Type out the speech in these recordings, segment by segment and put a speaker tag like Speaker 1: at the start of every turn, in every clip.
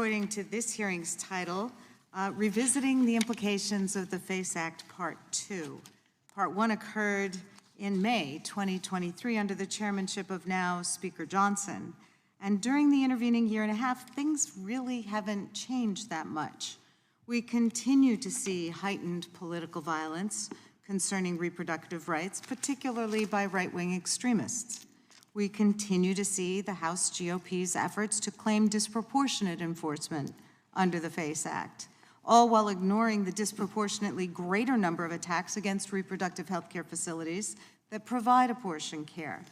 Speaker 1: According to this hearing's title, Revisiting the Implications of the FACE Act, Part 2. Part 1 occurred in May 2023 under the chairmanship of now Speaker Johnson. And during the intervening year and a half, things really haven't changed that much. We continue to see heightened political violence concerning reproductive rights, particularly by right-wing extremists. We continue to see the House GOP's efforts to claim disproportionate enforcement under the FACE Act, all while ignoring the disproportionately greater number of attacks against reproductive health care facilities that provide abortion care.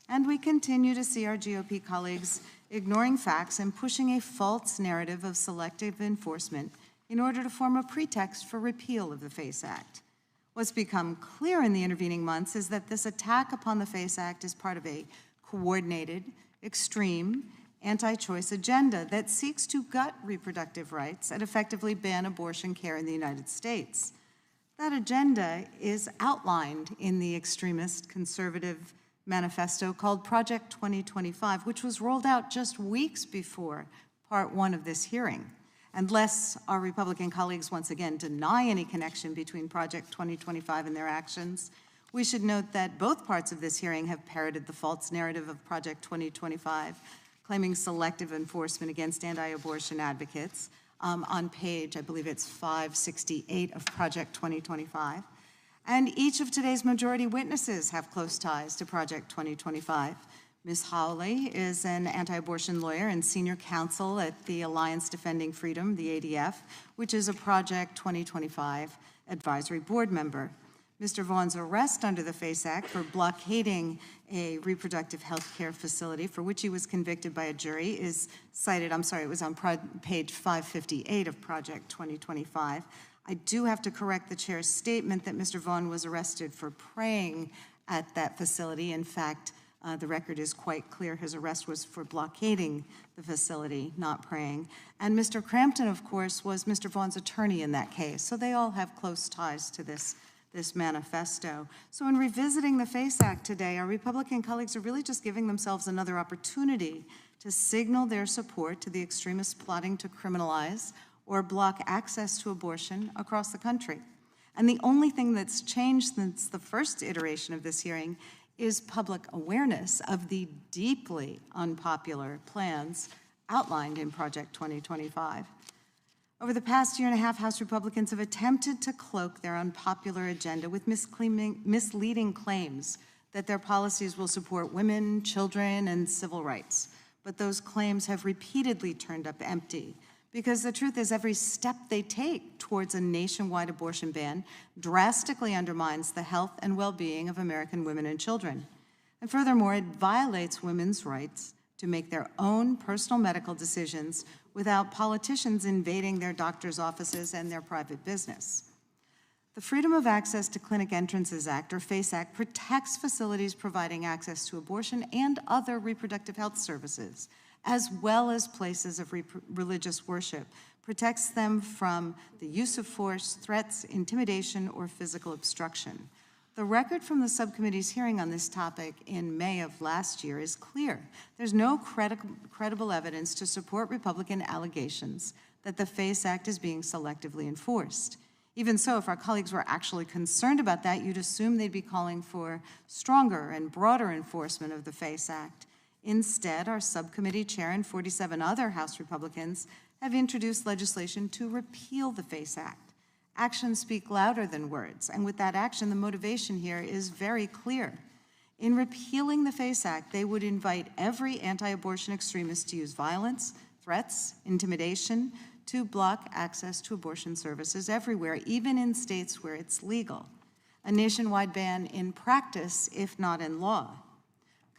Speaker 1: And we continue to see our GOP colleagues ignoring facts and pushing a false narrative of selective enforcement in order to form a pretext for repeal of the FACE Act. What's become clear in the intervening months is that this attack upon the FACE Act is part of a coordinated, extreme, anti-choice agenda that seeks to gut reproductive rights and effectively ban abortion care in the United States. That agenda is outlined in the extremist conservative manifesto called Project 2025, which was rolled out just weeks before Part 1 of this hearing. Unless our Republican colleagues once again deny any connection between Project 2025 and their actions, we should note that both parts of this hearing have parroted the false narrative of Project 2025, claiming selective enforcement against anti-abortion advocates on page, I believe it's 568 of Project 2025. And each of today's majority witnesses have close ties to Project 2025. Ms. Hawley is an anti-abortion lawyer and senior counsel at the Alliance Defending Freedom, the ADF, which is a Project 2025 advisory board member. Mr. Vaughn's arrest under the FACE Act for blockading a reproductive health care facility for which he was convicted by a jury is cited, it was on page 558 of Project 2025. I do have to correct the chair's statement that Mr. Vaughn was arrested for praying at that facility. In fact, the record is quite clear. His arrest was for blockading the facility, not praying. And Mr. Crampton, of course, was Mr. Vaughn's attorney in that case. So they all have close ties to this manifesto. So in revisiting the FACE Act today, our Republican colleagues are really just giving themselves another opportunity to signal their support to the extremists plotting to criminalize or block access to abortion across the country. And the only thing that's changed since the first iteration of this hearing is public awareness of the deeply unpopular plans outlined in Project 2025. Over the past year and a half, House Republicans have attempted to cloak their unpopular agenda with misleading claims that their policies will support women, children, and civil rights. But those claims have repeatedly turned up empty, because the truth is every step they take towards a nationwide abortion ban drastically undermines the health and well-being of American women and children. And furthermore, it violates women's rights to make their own personal medical decisions without politicians invading their doctors' offices and their private business. The Freedom of Access to Clinic Entrances Act, or FACE Act, protects facilities providing access to abortion and other reproductive health services, as well as places of religious worship, protects them from the use of force, threats, intimidation, or physical obstruction. The record from the subcommittee's hearing on this topic in May of last year is clear. There's no credible evidence to support Republican allegations that the FACE Act is being selectively enforced. Even so, if our colleagues were actually concerned about that, you'd assume they'd be calling for stronger and broader enforcement of the FACE Act. Instead, our subcommittee chair and 47 other House Republicans have introduced legislation to repeal the FACE Act. Actions speak louder than words, and with that action, the motivation here is very clear. In repealing the FACE Act, they would invite every anti-abortion extremist to use violence, threats, intimidation to block access to abortion services everywhere, even in states where it's legal. A nationwide ban in practice, if not in law.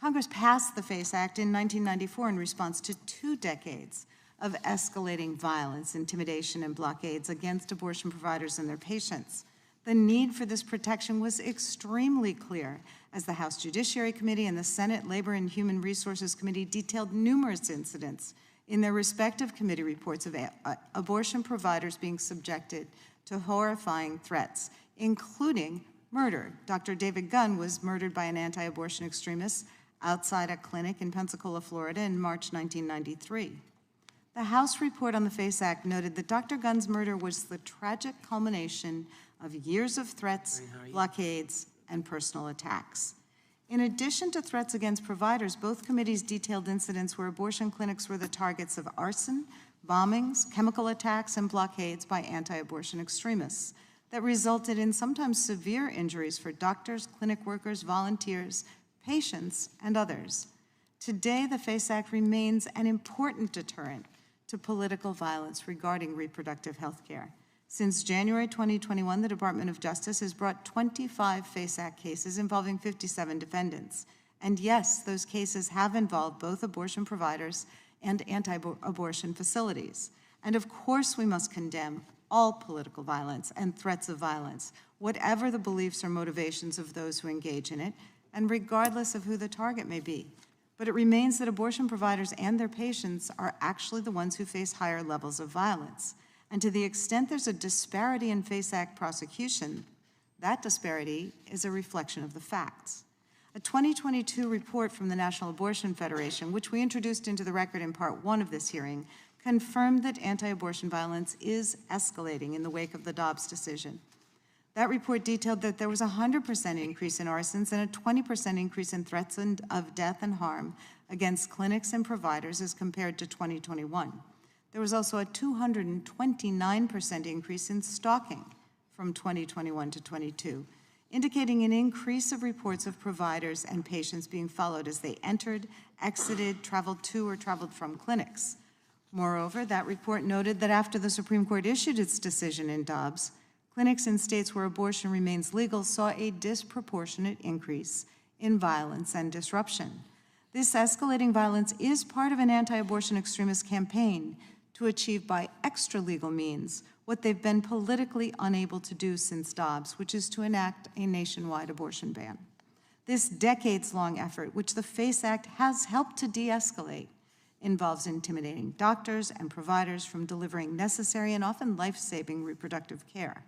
Speaker 1: Congress passed the FACE Act in 1994 in response to 2 decades of escalating violence, intimidation, and blockades against abortion providers and their patients. The need for this protection was extremely clear as the House Judiciary Committee and the Senate Labor and Human Resources Committee detailed numerous incidents in their respective committee reports of abortion providers being subjected to horrifying threats, including murder. Dr. David Gunn was murdered by an anti-abortion extremist outside a clinic in Pensacola, Florida in March 1993. The House report on the FACE Act noted that Dr. Gunn's murder was the tragic culmination of years of threats, blockades, and personal attacks. In addition to threats against providers, both committees detailed incidents where abortion clinics were the targets of arson, bombings, chemical attacks, and blockades by anti-abortion extremists that resulted in sometimes severe injuries for doctors, clinic workers, volunteers, patients, and others. Today, the FACE Act remains an important deterrent to political violence regarding reproductive health care. Since January 2021, the Department of Justice has brought 25 FACE Act cases involving 57 defendants. And yes, those cases have involved both abortion providers and anti-abortion facilities. And of course, we must condemn all political violence and threats of violence, whatever the beliefs or motivations of those who engage in it, and regardless of who the target may be. But it remains that abortion providers and their patients are actually the ones who face higher levels of violence. And to the extent there's a disparity in FACE Act prosecution, that disparity is a reflection of the facts. A 2022 report from the National Abortion Federation, which we introduced into the record in Part 1 of this hearing, confirmed that anti-abortion violence is escalating in the wake of the Dobbs decision. That report detailed that there was a 100% increase in arsons and a 20% increase in threats of death and harm against clinics and providers as compared to 2021. There was also a 229% increase in stalking from 2021 to 22, indicating an increase of reports of providers and patients being followed as they entered, exited, traveled to, or traveled from clinics. Moreover, that report noted that after the Supreme Court issued its decision in Dobbs, clinics in states where abortion remains legal saw a disproportionate increase in violence and disruption. This escalating violence is part of an anti-abortion extremist campaign to achieve by extra-legal means what they've been politically unable to do since Dobbs, which is to enact a nationwide abortion ban. This decades-long effort, which the FACE Act has helped to de-escalate, involves intimidating doctors and providers from delivering necessary and often life-saving reproductive care,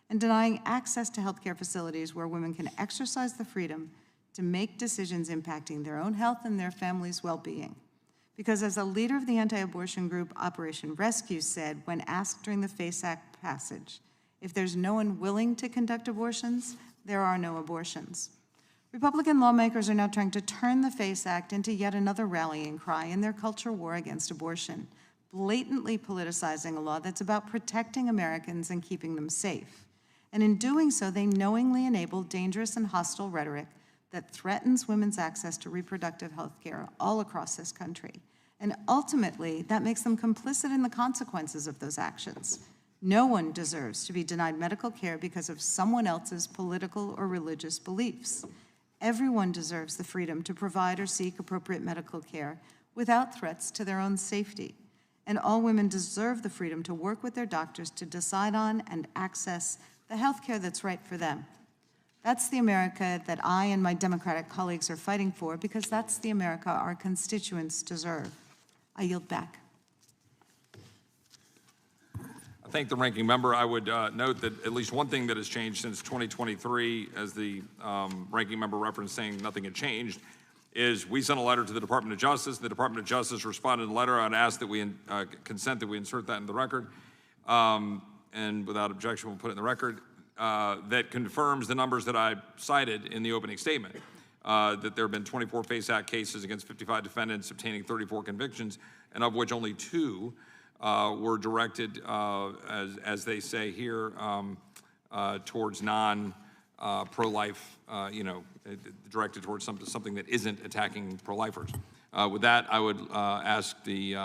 Speaker 1: and denying access to healthcare facilities where women can exercise the freedom to make decisions impacting their own health and their family's well-being. Because as a leader of the anti-abortion group Operation Rescue said when asked during the FACE Act passage, if there's no one willing to conduct abortions, there are no abortions. Republican lawmakers are now trying to turn the FACE Act into yet another rallying cry in their culture war against abortion, blatantly politicizing a law that's about protecting Americans and keeping them safe. And in doing so, they knowingly enable dangerous and hostile rhetoric that threatens women's access to reproductive health care all across this country. And ultimately, that makes them complicit in the consequences of those actions. No one deserves to be denied medical care because of someone else's political or religious beliefs. Everyone deserves the freedom to provide or seek appropriate medical care without threats to their own safety. And all women deserve the freedom to work with their doctors to decide on and access the health care that's right for them. That's the America that I and my Democratic colleagues are fighting for, because that's the America our constituents deserve. I yield back.
Speaker 2: I thank the ranking member. I would note that at least one thing that has changed since 2023, as the ranking member referenced saying nothing had changed, is we sent a letter to the Department of Justice. The Department of Justice responded in a letter. I'd ask that we consent that we insert that in the record. And without objection, we'll put it in the record. That confirms the numbers that I cited in the opening statement, that there have been 24 FACE Act cases against 55 defendants, obtaining 34 convictions, and of which only 2 were directed, as they say here, towards non-pro-life, directed towards something that isn't attacking pro-lifers. With that, I would ask the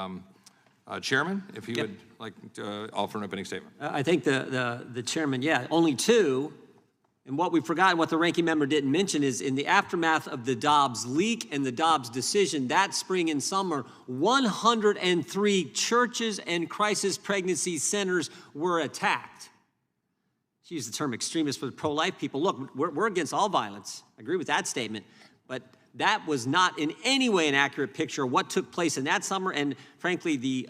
Speaker 2: chairman if he would like to offer an opening statement.
Speaker 3: I think the chairman, only 2. And what we forgot, what the ranking member didn't mention, is in the aftermath of the Dobbs leak and the Dobbs decision that spring and summer, 103 churches and crisis pregnancy centers were attacked. She used the term extremists for pro-life people. Look, we're against all violence. I agree with that statement. But that was not in any way an accurate picture of what took place in that summer, and frankly, the